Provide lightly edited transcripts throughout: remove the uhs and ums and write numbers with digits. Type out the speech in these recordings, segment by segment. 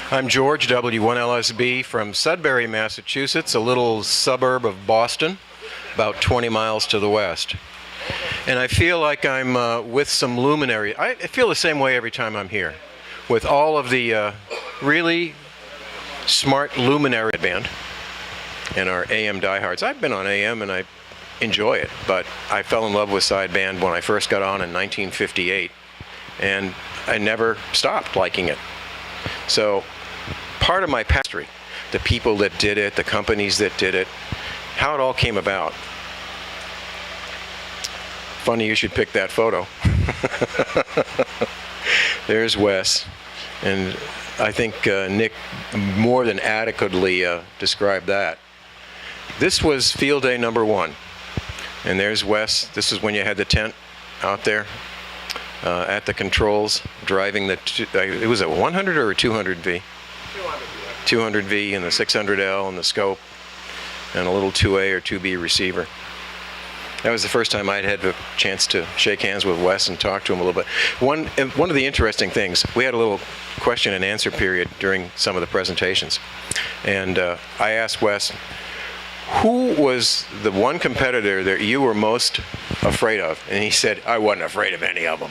I'm George, W1LSB from Sudbury, Massachusetts, a little suburb of Boston, about 20 miles to the west. And I feel like I'm with some luminary. I feel the same way every time I'm here, with all of the really smart luminary band and our AM diehards. I've been on AM and I enjoy it, but I fell in love with sideband when I first got on in 1958, and I never stopped liking it. So part of my history, the people that did it, the companies that did it, how it all came about. Funny you should pick that photo. There's Wes, and I think Nick more than adequately described that. This was field day number 1, and there's Wes. This is when you had the tent out there at the controls, driving the, it was a 100 or a 200V? 200V and the 600L and the scope and a little 2A or 2B receiver. That was the first time I'd had a chance to shake hands with Wes and talk to him a little bit. One of the interesting things, we had a little question and answer period during some of the presentations. And I asked Wes, who was the one competitor that you were most afraid of? And he said, I wasn't afraid of any of them.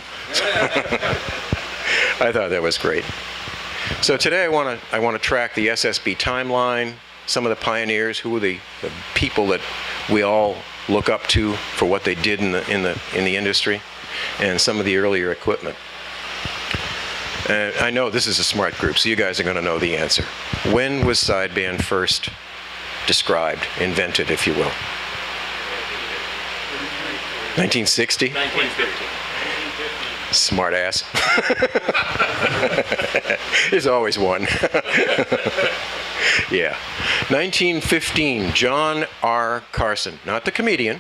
I thought that was great. So today I want to track the SSB timeline, some of the pioneers, who were the people that we all look up to for what they did in the industry, and some of the earlier equipment. And I know this is a smart group, so you guys are going to know the answer. When was sideband first described, invented, if you will? 1960? 1950. Smart ass. There's always one. Yeah. 1915, John R. Carson, not the comedian.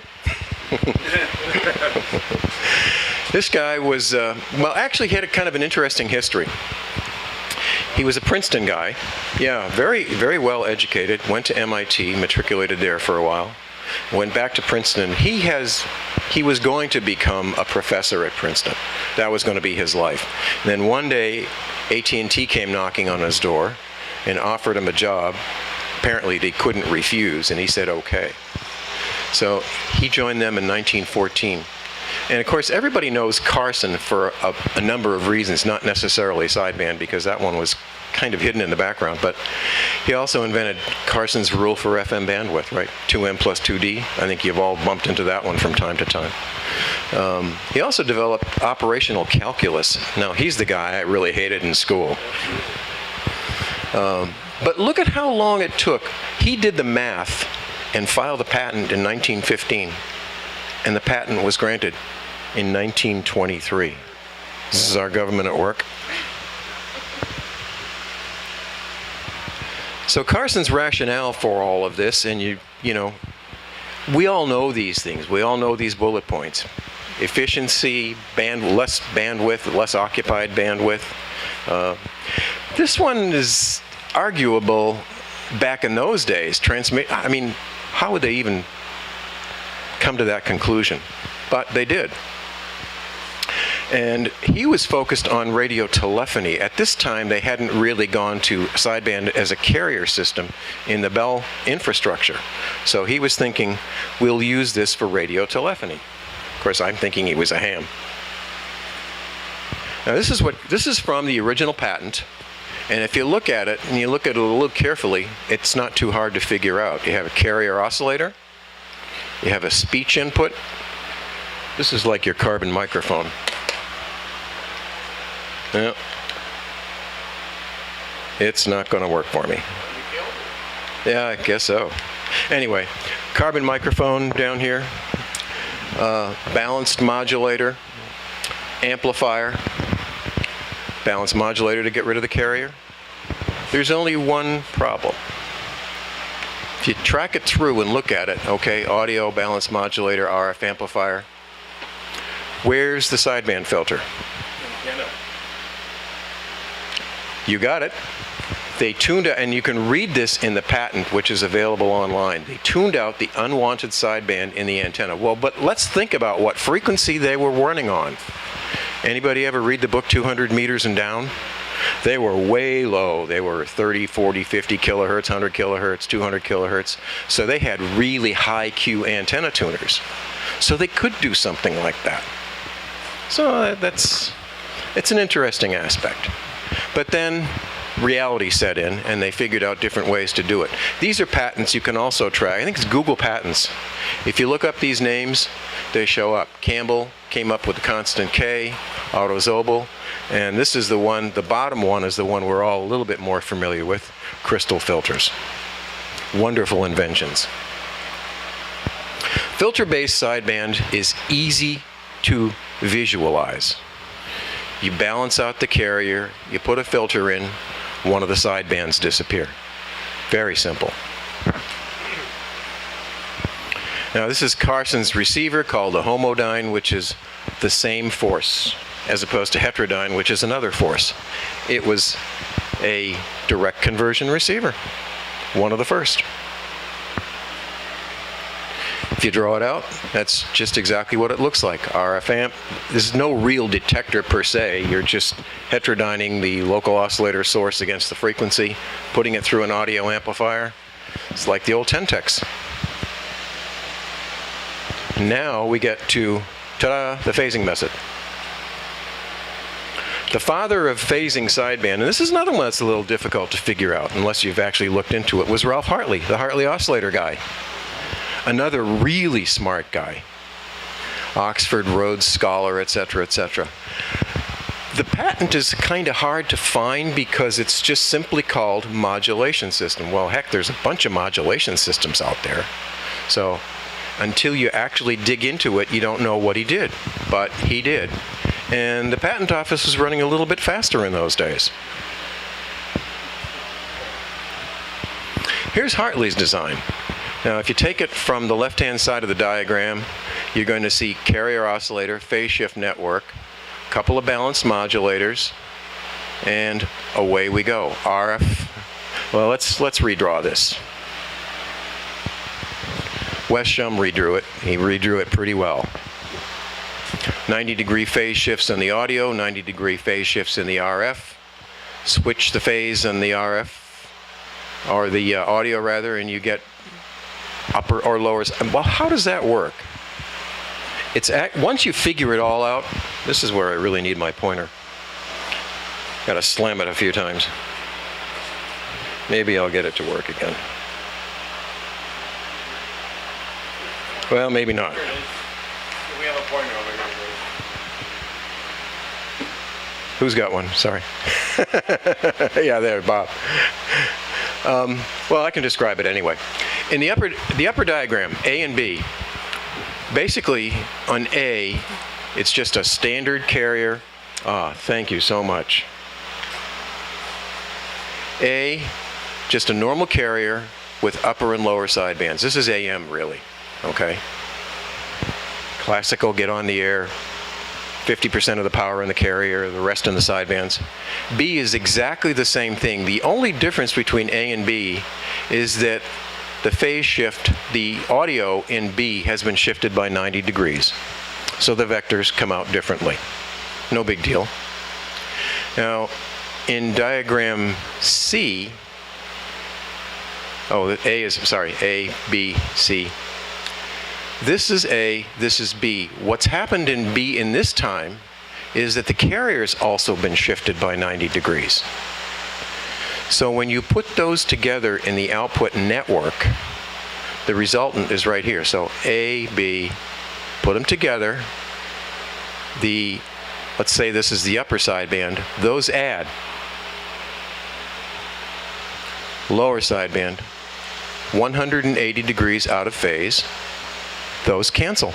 This guy was, well, actually he had a kind of an interesting history. He was a Princeton guy. Yeah, very, very well educated, went to MIT, matriculated there for a while, went back to Princeton. He was going to become a professor at Princeton. That was going to be his life. And then one day, AT&T came knocking on his door and offered him a job. Apparently they couldn't refuse, and he said okay. So he joined them in 1914. And of course, everybody knows Carson for a number of reasons, not necessarily sideband, because that one was kind of hidden in the background. But he also invented Carson's rule for FM bandwidth, right? 2M plus 2D. I think you've all bumped into that one from time to time. He also developed operational calculus. Now, he's the guy I really hated in school. But look at how long it took. He did the math and filed a patent in 1915. And the patent was granted in 1923. This is our government at work. So Carson's rationale for all of this, and you know, we all know these things. We all know these bullet points. Efficiency, less bandwidth, less occupied bandwidth. This one is arguable back in those days. I mean, how would they even come to that conclusion? But they did. And he was focused on radio telephony. At this time, they hadn't really gone to sideband as a carrier system in the Bell infrastructure. So he was thinking, we'll use this for radio telephony. Of course, I'm thinking he was a ham. Now this is from the original patent. And if you look at it, and you look at it a little carefully, it's not too hard to figure out. You have a carrier oscillator. You have a speech input. This is like your carbon microphone. Yeah. It's not going to work for me. Yeah, I guess so. Anyway, carbon microphone down here, balanced modulator, amplifier, balanced modulator to get rid of the carrier. There's only one problem. If you track it through and look at it, okay, audio, balanced modulator, RF amplifier, where's the sideband filter? You got it. They tuned out, and you can read this in the patent, which is available online. They tuned out the unwanted sideband in the antenna. Well, but let's think about what frequency they were running on. Anybody ever read the book 200 Meters and Down? They were way low. They were 30, 40, 50 kilohertz, 100 kilohertz, 200 kilohertz. So they had really high Q antenna tuners. So they could do something like that. So it's an interesting aspect. But then reality set in, and they figured out different ways to do it. These are patents you can also track. I think it's Google patents. If you look up these names, they show up. Campbell came up with the constant K, Autozobel, and this is the one, the bottom one is the one we're all a little bit more familiar with, crystal filters. Wonderful inventions. Filter-based sideband is easy to visualize. You balance out the carrier, you put a filter in, one of the sidebands disappear. Very simple. Now this is Carson's receiver called a homodyne, which is the same force, as opposed to heterodyne, which is another force. It was a direct conversion receiver, one of the first. If you draw it out, that's just exactly what it looks like. RF amp. There's no real detector per se. You're just heterodyning the local oscillator source against the frequency, putting it through an audio amplifier. It's like the old Tentex. Now we get to, ta-da, the phasing method. The father of phasing sideband, and this is another one that's a little difficult to figure out unless you've actually looked into it, was Ralph Hartley, the Hartley oscillator guy. Another really smart guy. Oxford, Rhodes Scholar, etc., etc. The patent is kind of hard to find because it's just simply called modulation system. Well, heck, there's a bunch of modulation systems out there. So until you actually dig into it, you don't know what he did. But he did. And the patent office was running a little bit faster in those days. Here's Hartley's design. Now, if you take it from the left-hand side of the diagram, you're going to see carrier oscillator, phase shift network, a couple of balanced modulators, and away we go. RF. Well, let's redraw this. Wes Shum redrew it. He redrew it pretty well. 90-degree phase shifts in the audio, 90-degree phase shifts in the RF. Switch the phase in the RF, or the audio rather, and you get upper or lower. Well, how does that work? Once you figure it all out, this is where I really need my pointer. Got to slam it a few times. Maybe I'll get it to work again. Well, maybe not. We have a pointer over here. Who's got one? Sorry. Yeah, there, Bob. Well, I can describe it anyway. In the upper diagram, A and B, basically on A, it's just a standard carrier. Thank you so much. A, just a normal carrier with upper and lower sidebands. This is AM, really. Okay. Classical, get on the air. 50% of the power in the carrier, the rest in the sidebands. B is exactly the same thing. The only difference between A and B is that the phase shift, the audio in B has been shifted by 90 degrees. So the vectors come out differently. No big deal. Now, in diagram C, A, B, C. This is A, this is B. What's happened in B in this time is that the carrier's also been shifted by 90 degrees. So when you put those together in the output network, the resultant is right here. So A, B, put them together. Let's say this is the upper sideband. Those add. Lower sideband, 180 degrees out of phase. Those cancel.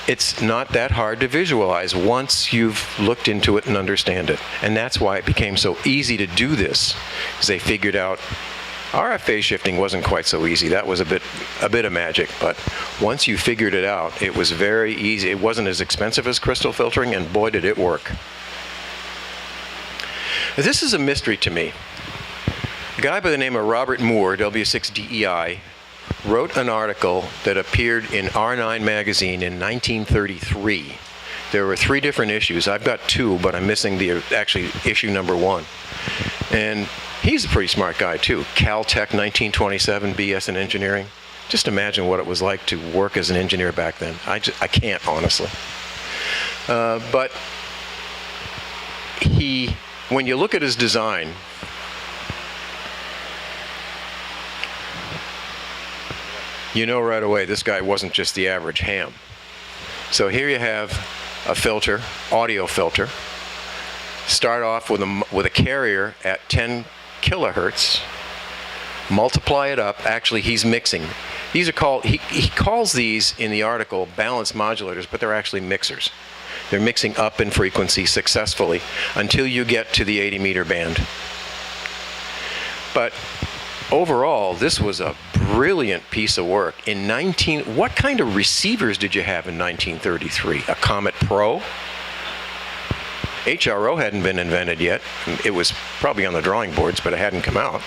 It's not that hard to visualize once you've looked into it and understand it. And that's why it became so easy to do this, because they figured out RF phase shifting wasn't quite so easy. That was a bit of magic, but once you figured it out, it was very easy. It wasn't as expensive as crystal filtering, and boy did it work. This is a mystery to me. A guy by the name of Robert Moore, W6DEI, wrote an article that appeared in R9 magazine in 1933. There were 3 different issues. I've got 2, but I'm missing actually issue number 1. And he's a pretty smart guy too. Caltech 1927, BS in engineering. Just imagine what it was like to work as an engineer back then. I can't, honestly. But when you look at his design, you know right away this guy wasn't just the average ham. So here you have a filter, audio filter. Start off with a carrier at 10 kilohertz. Multiply it up. Actually, he's mixing. These are called, he calls these in the article balanced modulators, but they're actually mixers. They're mixing up in frequency successfully until you get to the 80 meter band. But overall, this was a brilliant piece of work. What kind of receivers did you have in 1933? A Comet Pro? HRO hadn't been invented yet. It was probably on the drawing boards, but it hadn't come out.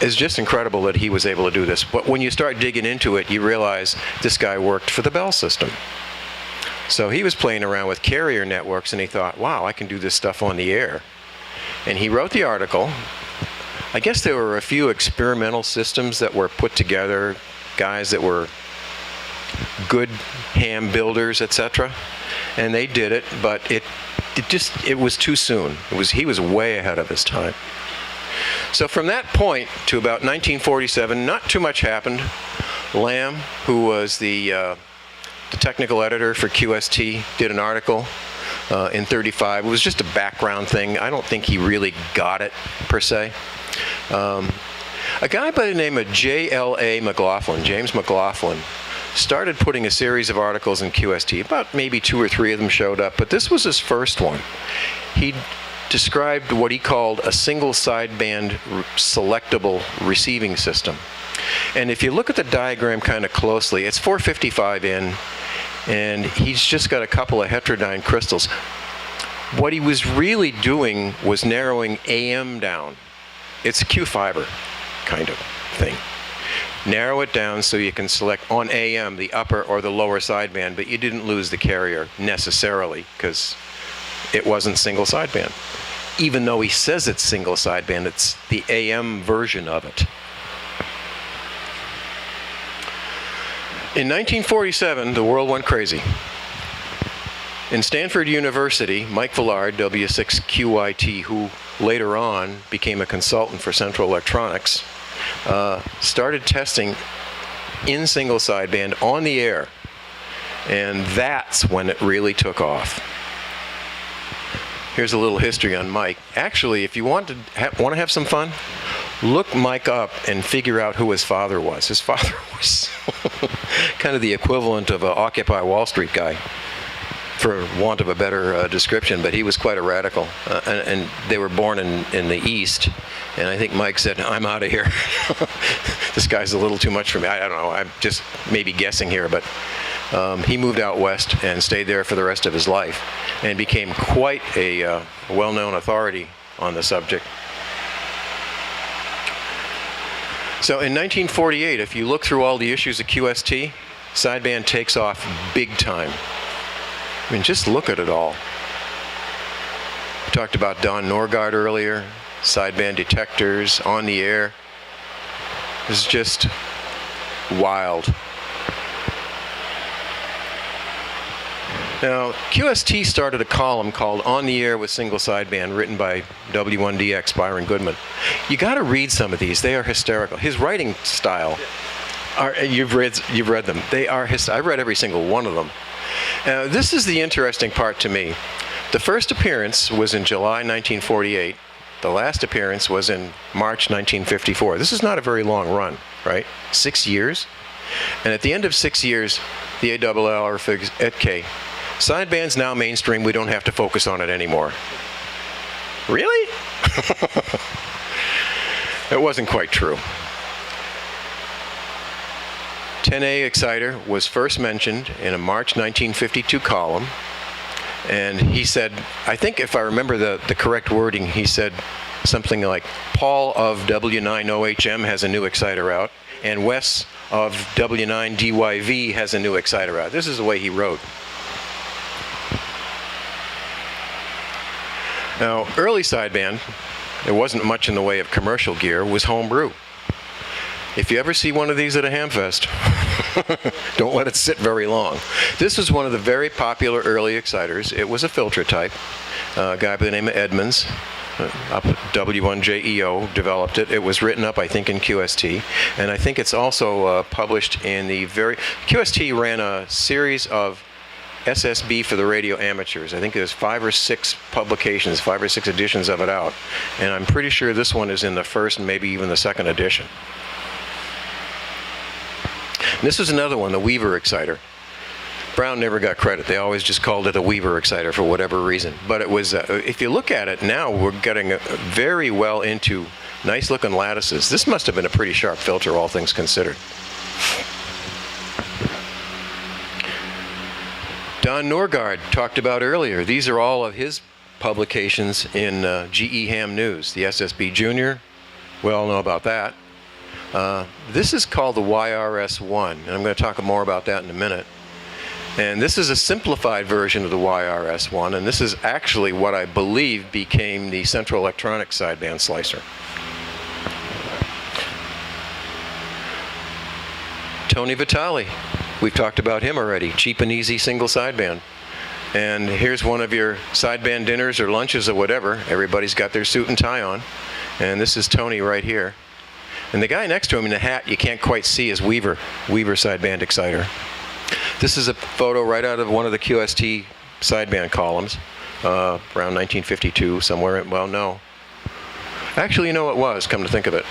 It's just incredible that he was able to do this. But when you start digging into it, you realize this guy worked for the Bell system. So he was playing around with carrier networks, and he thought, wow, I can do this stuff on the air. And he wrote the article. I guess there were a few experimental systems that were put together, guys that were good ham builders, etc. And they did it, but it was too soon. He was way ahead of his time. So from that point to about 1947, not too much happened. Lamb, who was the technical editor for QST, did an article in 35. It was just a background thing. I don't think he really got it, per se. A guy by the name of J.L.A. McLaughlin, James McLaughlin, started putting a series of articles in QST. About maybe 2 or 3 of them showed up, but this was his first one. He described what he called a single-sideband selectable receiving system. And if you look at the diagram kind of closely, it's 455 in, and he's just got a couple of heterodyne crystals. What he was really doing was narrowing AM down. It's a Q fiber kind of thing. Narrow it down so you can select on AM the upper or the lower sideband, but you didn't lose the carrier necessarily because it wasn't single sideband. Even though he says it's single sideband, it's the AM version of it. In 1947, the world went crazy. In Stanford University, Mike Villard, W6QYT, who later on became a consultant for Central Electronics, started testing in single sideband on the air. And that's when it really took off. Here's a little history on Mike. Actually, if you want to have some fun, look Mike up and figure out who his father was. His father was kind of the equivalent of an Occupy Wall Street guy, for want of a better description, but he was quite a radical. And they were born in the East, and I think Mike said, I'm out of here. This guy's a little too much for me. I don't know, I'm just maybe guessing here, but he moved out west and stayed there for the rest of his life and became quite a well-known authority on the subject. So in 1948, if you look through all the issues of QST, sideband takes off big time. I mean, just look at it all. We talked about Don Norgard earlier, sideband detectors, on the air. It's just wild. Now, QST started a column called On the Air with Single Sideband, written by W1DX, Byron Goodman. You got to read some of these. They are hysterical. His writing style, you've read them. They are I've read every single one of them. Now, this is the interesting part to me. The first appearance was in July 1948. The last appearance was in March 1954. This is not a very long run, right? 6 years. And at the end of 6 years, the ARRL figures at K. Sideband's now mainstream. We don't have to focus on it anymore. Really? It wasn't quite true. 10A exciter was first mentioned in a March 1952 column, and he said, I think if I remember the correct wording, he said something like, Paul of W9OHM has a new exciter out, and Wes of W9DYV has a new exciter out. This is the way he wrote. Now, early sideband, there wasn't much in the way of commercial gear, was homebrew. If you ever see one of these at a hamfest, don't let it sit very long. This was one of the very popular early exciters. It was a filter type. A guy by the name of Edmonds, up at W1JEO, developed it. It was written up, I think, in QST, and I think it's also published in the QST ran a series of SSB for the radio amateurs. I think there's 5 or 6 publications, 5 or 6 editions of it out, and I'm pretty sure this one is in the first and maybe even the second edition. And this is another one, the Weaver exciter. Brown never got credit. They always just called it a Weaver exciter for whatever reason. But it was, if you look at it now, we're getting very well into nice looking lattices. This must have been a pretty sharp filter, all things considered. Don Norgard talked about earlier. These are all of his publications in GE Ham News. The SSB Junior, we all know about that. This is called the YRS-1, and I'm going to talk more about that in a minute. And this is a simplified version of the YRS-1, and this is actually what I believe became the Central Electronics sideband slicer. Tony Vitale. We've talked about him already. Cheap and easy single sideband. And here's one of your sideband dinners or lunches or whatever. Everybody's got their suit and tie on. And this is Tony right here. And the guy next to him in the hat you can't quite see is Weaver sideband exciter. This is a photo right out of one of the QST sideband columns, around 1952, somewhere. Well, no. Actually, you know it was, come to think of it.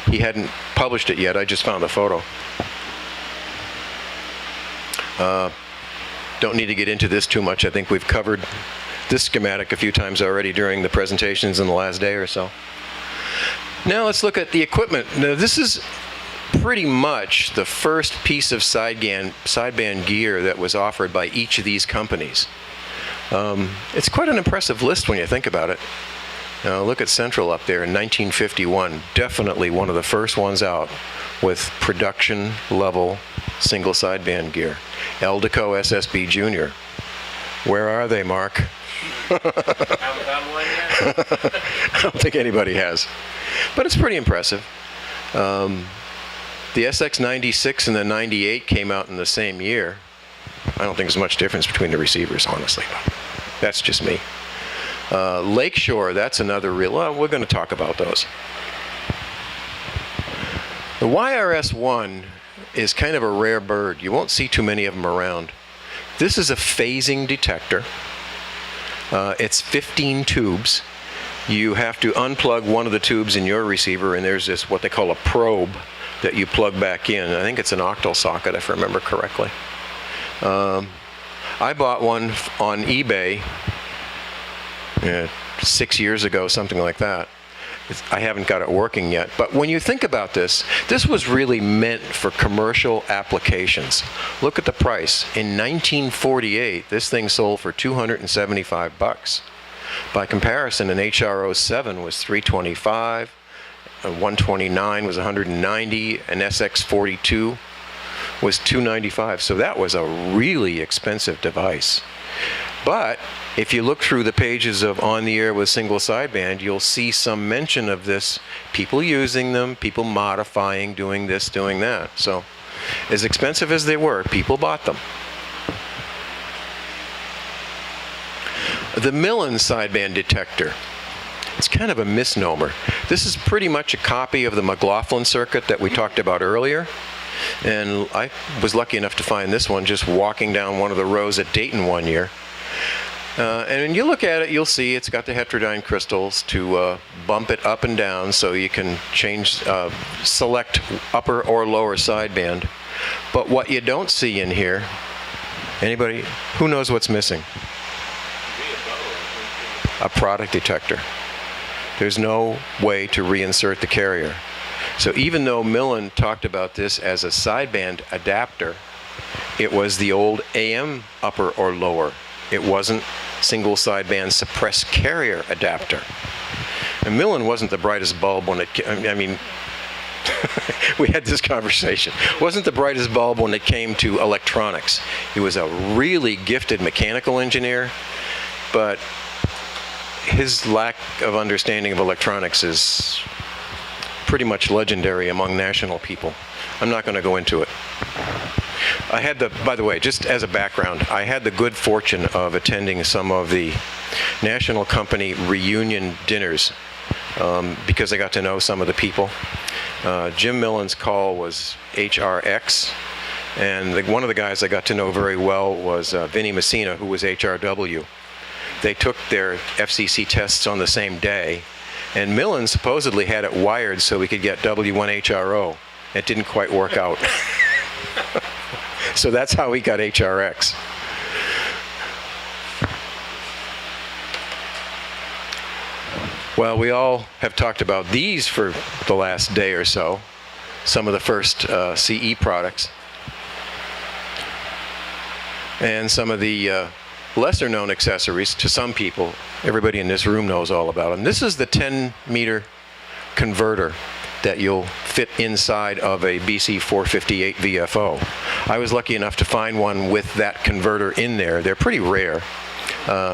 He hadn't published it yet. I just found the photo. Don't need to get into this too much. I think we've covered this schematic a few times already during the presentations in the last day or so. Now let's look at the equipment. Now this is pretty much the first piece of sideband gear that was offered by each of these companies. It's quite an impressive list when you think about it. Now look at Central up there in 1951. Definitely one of the first ones out with production level single sideband gear. Eldeco SSB Junior. Where are they, Mark? Haven't found one yet? I don't think anybody has. But it's pretty impressive. The SX96 and the 98 came out in the same year. I don't think there's much difference between the receivers, honestly. That's just me. Lakeshore, that's another real, well, we're going to talk about those. The YRS-1 is kind of a rare bird. You won't see too many of them around. This is a phasing detector. It's 15 tubes. You have to unplug one of the tubes in your receiver, and there's this, what they call a probe, that you plug back in. I think it's an octal socket, if I remember correctly. I bought one on eBay 6 years ago, something like that. I haven't got it working yet. But when you think about this, this was really meant for commercial applications. Look at the price. In 1948, this thing sold for $275. By comparison, an HR07 was $325, a 129 was $190, an SX42 was $295. So that was a really expensive device. But if you look through the pages of On the Air with Single Sideband, you'll see some mention of this, people using them, people modifying, doing this, doing that. So as expensive as they were, people bought them. The Millen sideband detector. It's kind of a misnomer. This is pretty much a copy of the McLaughlin circuit that we talked about earlier. And I was lucky enough to find this one just walking down one of the rows at Dayton one year. And when you look at it, you'll see it's got the heterodyne crystals to bump it up and down so you can change, select upper or lower sideband. But what you don't see in here, anybody, who knows what's missing? A product detector. There's no way to reinsert the carrier. So even though Millen talked about this as a sideband adapter, it was the old AM upper or lower. It wasn't single sideband suppressed carrier adapter. And Millen wasn't the brightest bulb when it, I mean, We had this conversation. Wasn't the brightest bulb when it came to electronics. He was a really gifted mechanical engineer, but his lack of understanding of electronics is pretty much legendary among national people. I'm not going to go into it. I had by the way, just as a background, I had the good fortune of attending some of the national company reunion dinners because I got to know some of the people. Jim Millen's call was HRX, and one of the guys I got to know very well was Vinnie Messina, who was HRW. They took their FCC tests on the same day, and Millen supposedly had it wired so we could get W1HRO. It didn't quite work out. So that's how we got HRX. Well, we all have talked about these for the last day or so, some of the first CE products, and some of the lesser known accessories to some people. Everybody in this room knows all about them. This is the 10-meter converter that you'll fit inside of a BC458 VFO. I was lucky enough to find one with that converter in there. They're pretty rare.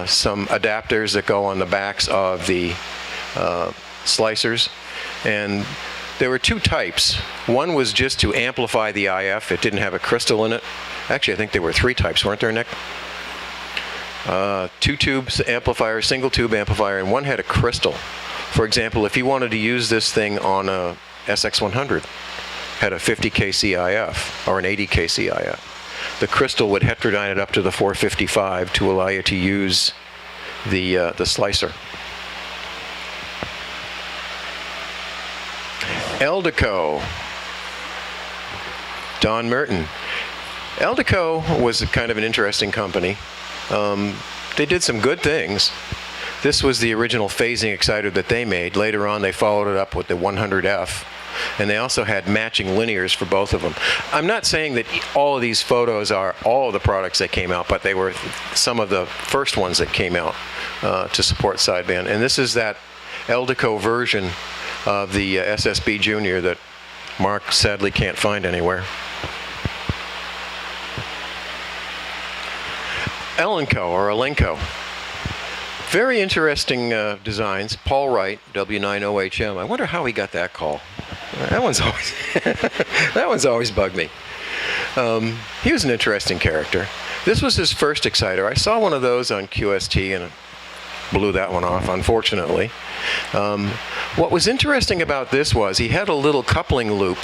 Some adapters that go on the backs of the slicers, and there were two types. One was just to amplify the IF. It didn't have a crystal in it. Actually, I think there were three types, weren't there, Nick? Two tubes amplifier, single tube amplifier, and one had a crystal. For example, if you wanted to use this thing on a SX100, had a 50 kCIF or an 80 kCIF, the crystal would heterodyne it up to the 455 to allow you to use the slicer. Eldeco. Don Merton. Eldeco was kind of an interesting company. They did some good things. This was the original phasing exciter that they made. Later on, they followed it up with the 100F, and they also had matching linears for both of them. I'm not saying that all of these photos are all of the products that came out, but they were some of the first ones that came out to support sideband. And this is that Eldeco version of the SSB Junior that Mark sadly can't find anywhere. Elenco or Elenco. Very interesting designs. Paul Wright, W9OHM. I wonder how he got that call. That one's always that one's always bugged me. He was an interesting character. This was his first exciter. I saw one of those on QST and blew that one off, unfortunately. What was interesting about this was he had a little coupling loop.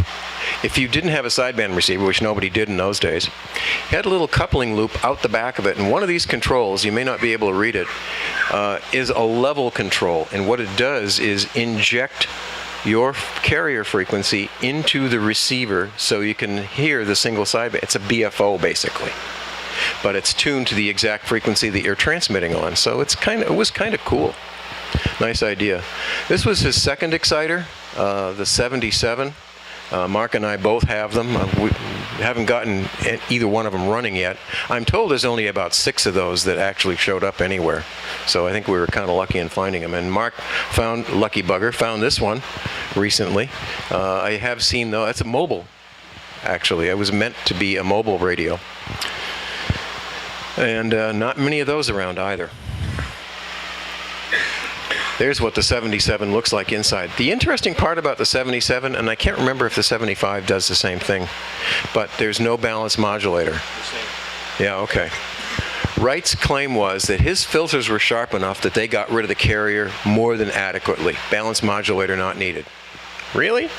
If you didn't have a sideband receiver, which nobody did in those days, he had a little coupling loop out the back of it. And one of these controls, you may not be able to read it, is a level control. And what it does is inject your carrier frequency into the receiver so you can hear the single sideband. It's a BFO, basically. But it's tuned to the exact frequency that you're transmitting on. So it was kind of cool. Nice idea. This was his second exciter, the 77. Mark and I both have them. We haven't gotten either one of them running yet. I'm told there's only about 6 of those that actually showed up anywhere. So I think we were kind of lucky in finding them. And Mark found, lucky bugger, found this one recently. I have seen, though, it's a mobile, actually. It was meant to be a mobile radio. And not many of those around either. There's what the 77 looks like inside. The interesting part about the 77, and I can't remember if the 75 does the same thing, but there's no balanced modulator. Yeah, okay. Wright's claim was that his filters were sharp enough that they got rid of the carrier more than adequately. Balanced modulator not needed. Really?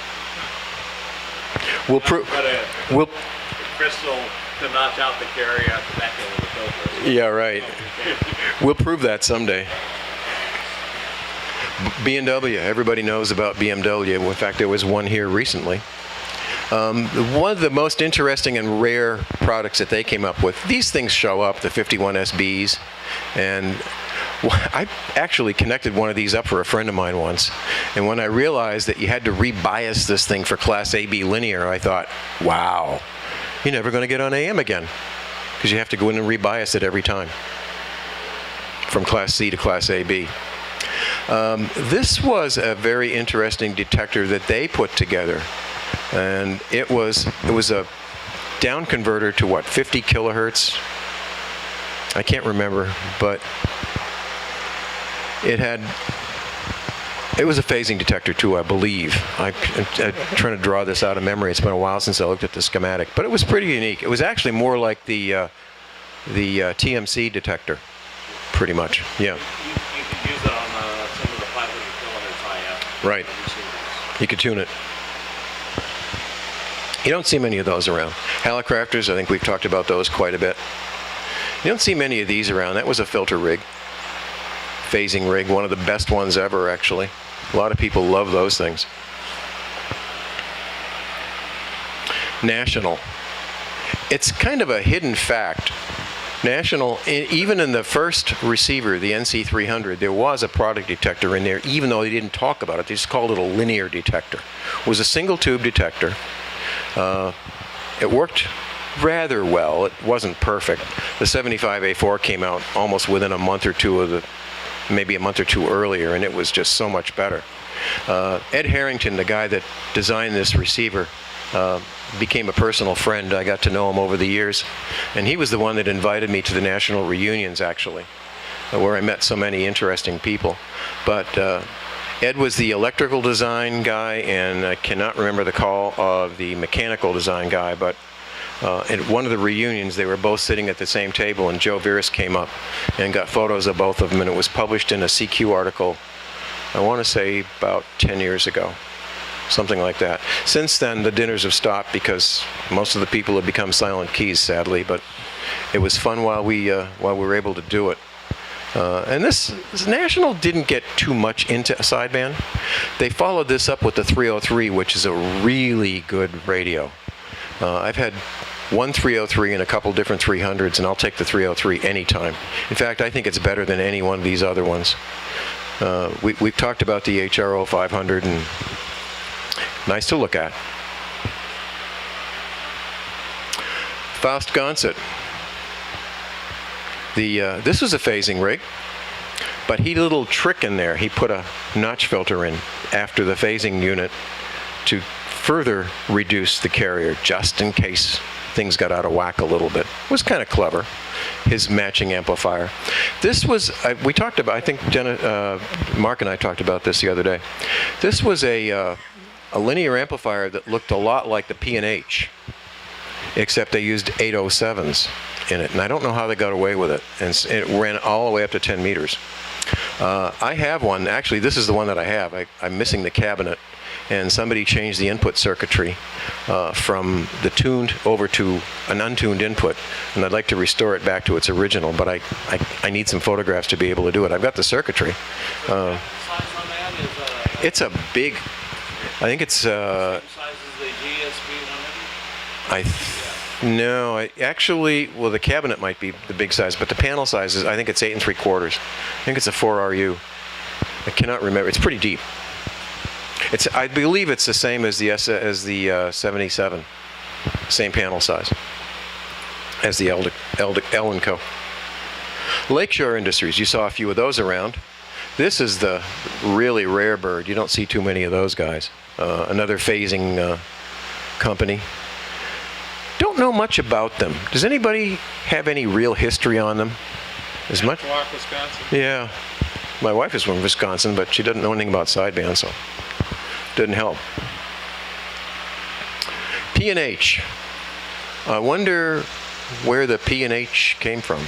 We'll prove. The crystal to notch out the carrier at the back end of the filter. Yeah, right. We'll prove that someday. BMW, everybody knows about BMW. In fact, there was one here recently. One of the most interesting and rare products that they came up with, these things show up, the 51SBs, and I actually connected one of these up for a friend of mine once, and when I realized that you had to rebias this thing for Class AB linear, I thought, wow, you're never going to get on AM again, because you have to go in and rebias it every time, from Class C to Class AB. This was a very interesting detector that they put together. and it was a down converter to what, 50 kilohertz? I can't remember, but it was a phasing detector too, I believe. I'm trying to draw this out of memory. It's been a while since I looked at the schematic, but it was pretty unique. It was actually more like the TMC detector, pretty much. Yeah. You could use it on some of the 500 kilohertz IF. Right. You could tune it. You don't see many of those around. Hallicrafters, I think we've talked about those quite a bit. You don't see many of these around. That was a filter rig, phasing rig, one of the best ones ever, actually. A lot of people love those things. National. It's kind of a hidden fact. National, even in the first receiver, the NC300, there was a product detector in there, even though they didn't talk about it. They just called it a linear detector. It was a single tube detector. It worked rather well. It wasn't perfect. The 75A4 came out almost within a month or two maybe a month or two earlier, and it was just so much better. Ed Harrington, the guy that designed this receiver, became a personal friend. I got to know him over the years, and he was the one that invited me to the national reunions, actually, where I met so many interesting people. But Ed was the electrical design guy, and I cannot remember the call of the mechanical design guy, but at one of the reunions, they were both sitting at the same table, and Joe Virus came up and got photos of both of them, and it was published in a CQ article, I want to say about 10 years ago, something like that. Since then, the dinners have stopped because most of the people have become silent keys, sadly, but it was fun while we were able to do it. And this National didn't get too much into a sideband. They followed this up with the 303, which is a really good radio. I've had one 303 and a couple different 300s, and I'll take the 303 anytime. In fact, I think it's better than any one of these other ones. We've talked about the HRO 500, and nice to look at. Faust Gonset. This was a phasing rig, but he did a little trick in there. He put a notch filter in after the phasing unit to further reduce the carrier, just in case things got out of whack a little bit. It was kind of clever, his matching amplifier. This was, we talked about, I think Mark and I talked about this the other day. This was a linear amplifier that looked a lot like the P&H, except they used 807s in it, and I don't know how they got away with it, and it ran all the way up to 10 meters. I have one. Actually, this is the one that I have. I'm missing the cabinet, and somebody changed the input circuitry from the tuned over to an untuned input, and I'd like to restore it back to its original, but I need some photographs to be able to do it. I've got the circuitry. It's a big, I think it's Same size as the GSB 100? No, actually, well, the cabinet might be the big size, but the panel size is, I think it's 8 3/4. I think it's a 4RU. I cannot remember. It's pretty deep. I believe it's the same as the 77, same panel size as the L & Co. Lakeshore Industries, you saw a few of those around. This is the really rare bird. You don't see too many of those guys. Another phasing company. Don't know much about them. Does anybody have any real history on them? As much? Wisconsin. Yeah. My wife is from Wisconsin, but she doesn't know anything about sideband, so didn't help. P&H. I wonder where the P&H came from.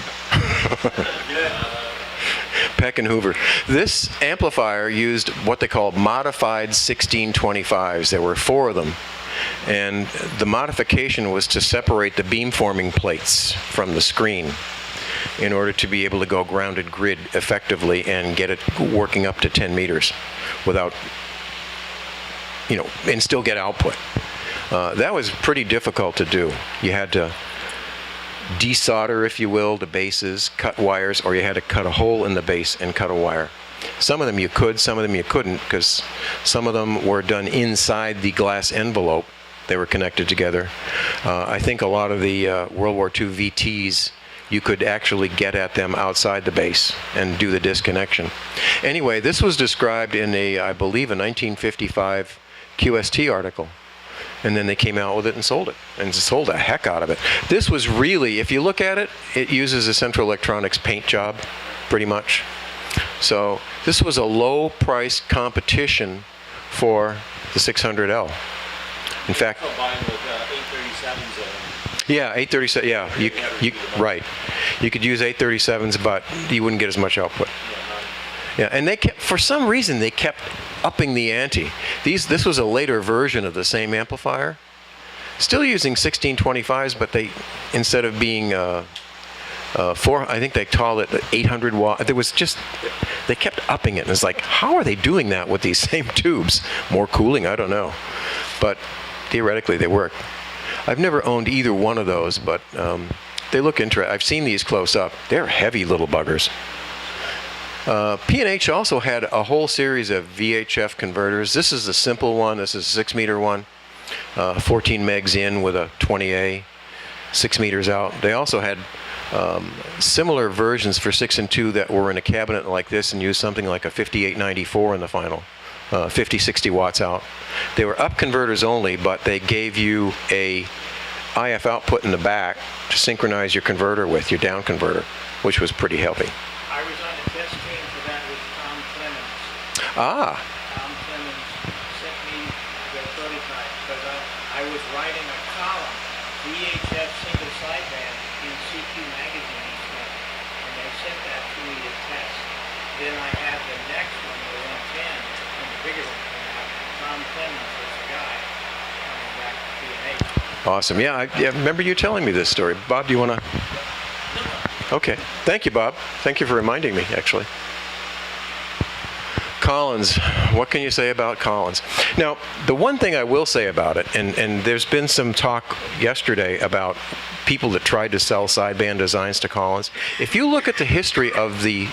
Peck and Hoover. This amplifier used what they call modified 1625s. There were 4 of them. And the modification was to separate the beamforming plates from the screen in order to be able to go grounded grid effectively and get it working up to 10 meters without, and still get output. That was pretty difficult to do. You had to desolder, if you will, the bases, cut wires, or you had to cut a hole in the base and cut a wire. Some of them you could, some of them you couldn't, because some of them were done inside the glass envelope. They were connected together. I think a lot of the World War II VTs, you could actually get at them outside the base and do the disconnection. Anyway, this was described in I believe, a 1955 QST article. And then they came out with it and sold it, and sold a heck out of it. This was really, if you look at it, it uses a Central Electronics paint job, pretty much. So this was a low-price competition for the 600L. In fact, Combined with 837s. yeah, 837. Yeah, right. You could use 837s, but you wouldn't get as much output. Yeah, and they kept, for some reason, they kept upping the ante. This was a later version of the same amplifier, still using 1625s, but they, instead of being I think they called it 800 watt. There was just, they kept upping it, and it's like, how are they doing that with these same tubes? More cooling? I don't know, but theoretically they work. I've never owned either one of those, but they look interesting. I've seen these close up. They're heavy little buggers. P&H also had a whole series of VHF converters. This is the simple one. This is a 6-meter one, 14 megs in with a 20A, 6 meters out. They also had similar versions for 6 and 2 that were in a cabinet like this and used something like a 5894 in the final, 50, 60 watts out. They were up converters only, but they gave you a IF output in the back to synchronize your converter with, your down converter, which was pretty healthy. I was on the test team for that with Tom Clemens. Ah, Tom Clemens sent me the prototype because I was writing a column, VHF single sideband in CQ magazine each month, and they sent that to me to test. Then I had the next one, the 110, and the bigger one came out. Tom Clemens was the guy coming back to P&H. awesome. Yeah, I remember you telling me this story. Bob, do you want to? Okay. Thank you, Bob. Thank you for reminding me, actually. Collins. What can you say about Collins? Now, the one thing I will say about it, and there's been some talk yesterday about people that tried to sell sideband designs to Collins. If you look at the history of the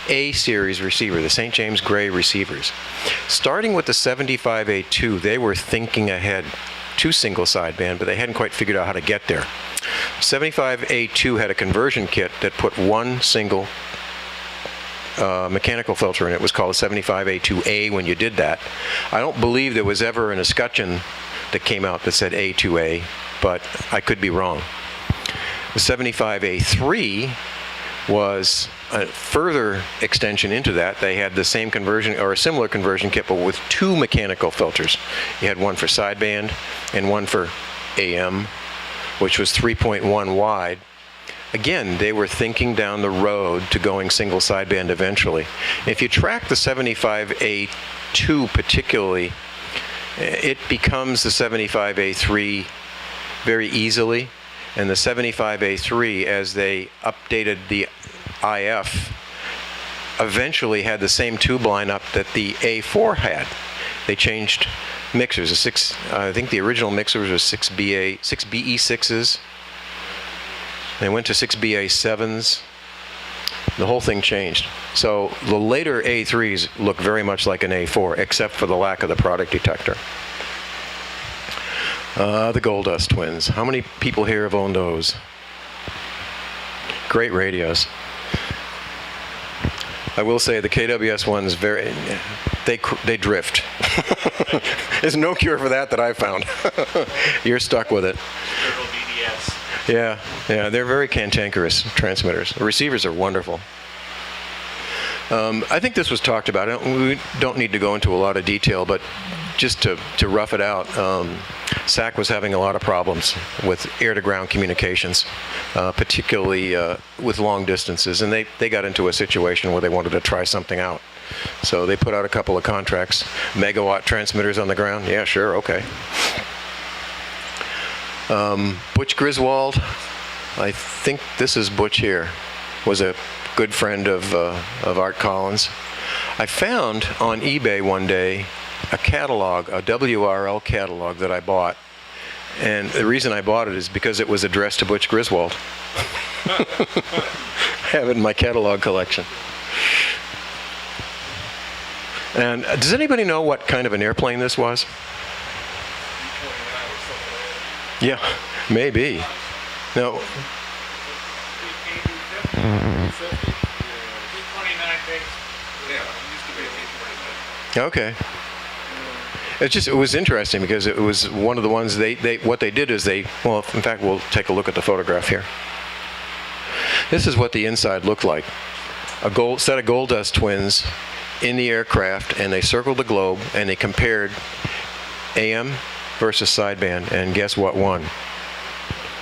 A-series receiver, the St. James Gray receivers, starting with the 75A2, they were thinking ahead to single sideband, but they hadn't quite figured out how to get there. 75A2 had a conversion kit that put one single mechanical filter in it. It was called a 75A2A when you did that. I don't believe there was ever an escutcheon that came out that said A2A, but I could be wrong. The 75A3 was a further extension into that. They had the same conversion, or a similar conversion kit, but with two mechanical filters. You had one for sideband and one for AM, which was 3.1 wide. Again, they were thinking down the road to going single sideband eventually. If you track the 75A2 particularly, it becomes the 75A3 very easily, and the 75A3, as they updated the IF, eventually had the same tube lineup that the A4 had. They changed mixers. I think the original mixers were 6 BE6s. They went to 6 BA7s. The whole thing changed. So the later A3s look very much like an A4, except for the lack of the product detector. The Goldust twins. How many people here have owned those? Great radios. I will say the KWS ones they drift. There's no cure for that I've found. You're stuck with it. Turtle BDS. Yeah, they're very cantankerous transmitters. The receivers are wonderful. I think this was talked about. We don't need to go into a lot of detail, but just to rough it out, SAC was having a lot of problems with air-to-ground communications, particularly with long distances, and they got into a situation where they wanted to try something out. So they put out a couple of contracts. Megawatt transmitters on the ground? Yeah, sure, okay. Butch Griswold, I think this is Butch here, was a good friend of Art Collins. I found on eBay one day a catalog, a WRL catalog that I bought. And the reason I bought it is because it was addressed to Butch Griswold. I have it in my catalog collection. And does anybody know what kind of an airplane this was? Yeah, maybe. No. Okay. It was interesting because it was one of the ones what they did is well, in fact, we'll take a look at the photograph here. This is what the inside looked like. A set of gold dust twins in the aircraft, and they circled the globe, and they compared AM versus sideband, and guess what won?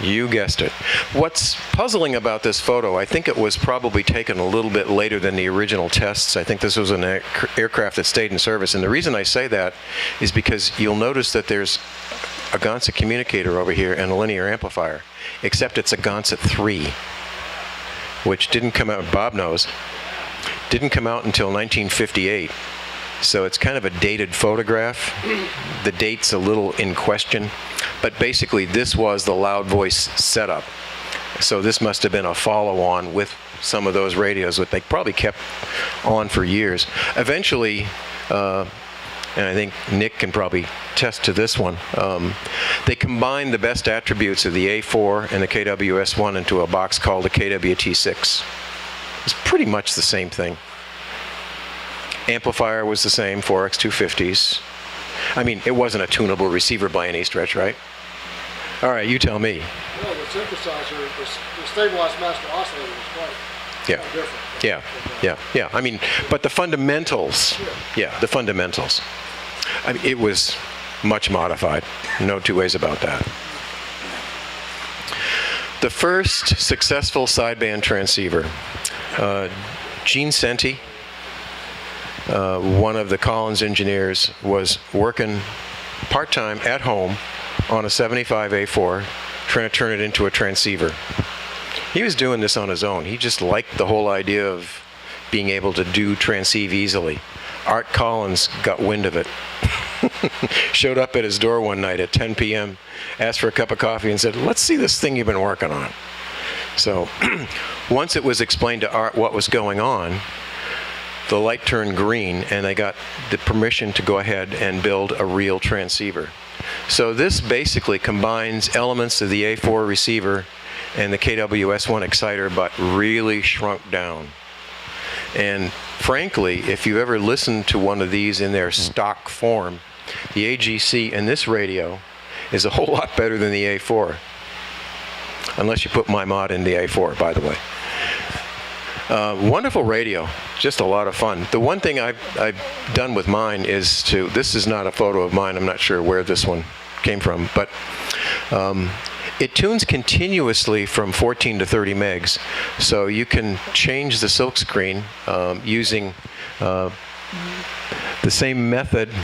You guessed it. What's puzzling about this photo, I think it was probably taken a little bit later than the original tests. I think this was an aircraft that stayed in service. And the reason I say that is because you'll notice that there's a Gonset communicator over here and a linear amplifier, except it's a Gonset 3, which didn't come out, Bob knows, didn't come out until 1958. So it's kind of a dated photograph. The date's a little in question. But basically, this was the loud voice setup. So this must have been a follow-on with some of those radios that they probably kept on for years. Eventually, and I think Nick can probably attest to this one, they combined the best attributes of the A4 and the KWS-1 into a box called a KWT6. It's pretty much the same thing. Amplifier was the same, 4X250s. I mean, it wasn't a tunable receiver by any stretch, right? All right, you tell me. Well, the synthesizer, the stabilized master oscillator was quite different. Yeah. I mean, but the fundamentals, the fundamentals. I mean, it was much modified. No two ways about that. The first successful sideband transceiver, Gene Senti, one of the Collins engineers, was working part-time at home on a 75 A4, trying to turn it into a transceiver. He was doing this on his own. He just liked the whole idea of being able to do transceive easily. Art Collins got wind of it. Showed up at his door one night at 10 p.m., asked for a cup of coffee, and said, "Let's see this thing you've been working on." So once it was explained to Art what was going on, the light turned green, and they got the permission to go ahead and build a real transceiver. So this basically combines elements of the A4 receiver and the KWS-1 exciter, but really shrunk down. And frankly, if you ever listened to one of these in their stock form, the AGC in this radio is a whole lot better than the A4. Unless you put my mod in the A4, by the way. Wonderful radio, just a lot of fun. The one thing I've done with mine is this is not a photo of mine, I'm not sure where this one came from, but it tunes continuously from 14 to 30 megs, so you can change the silkscreen using the same method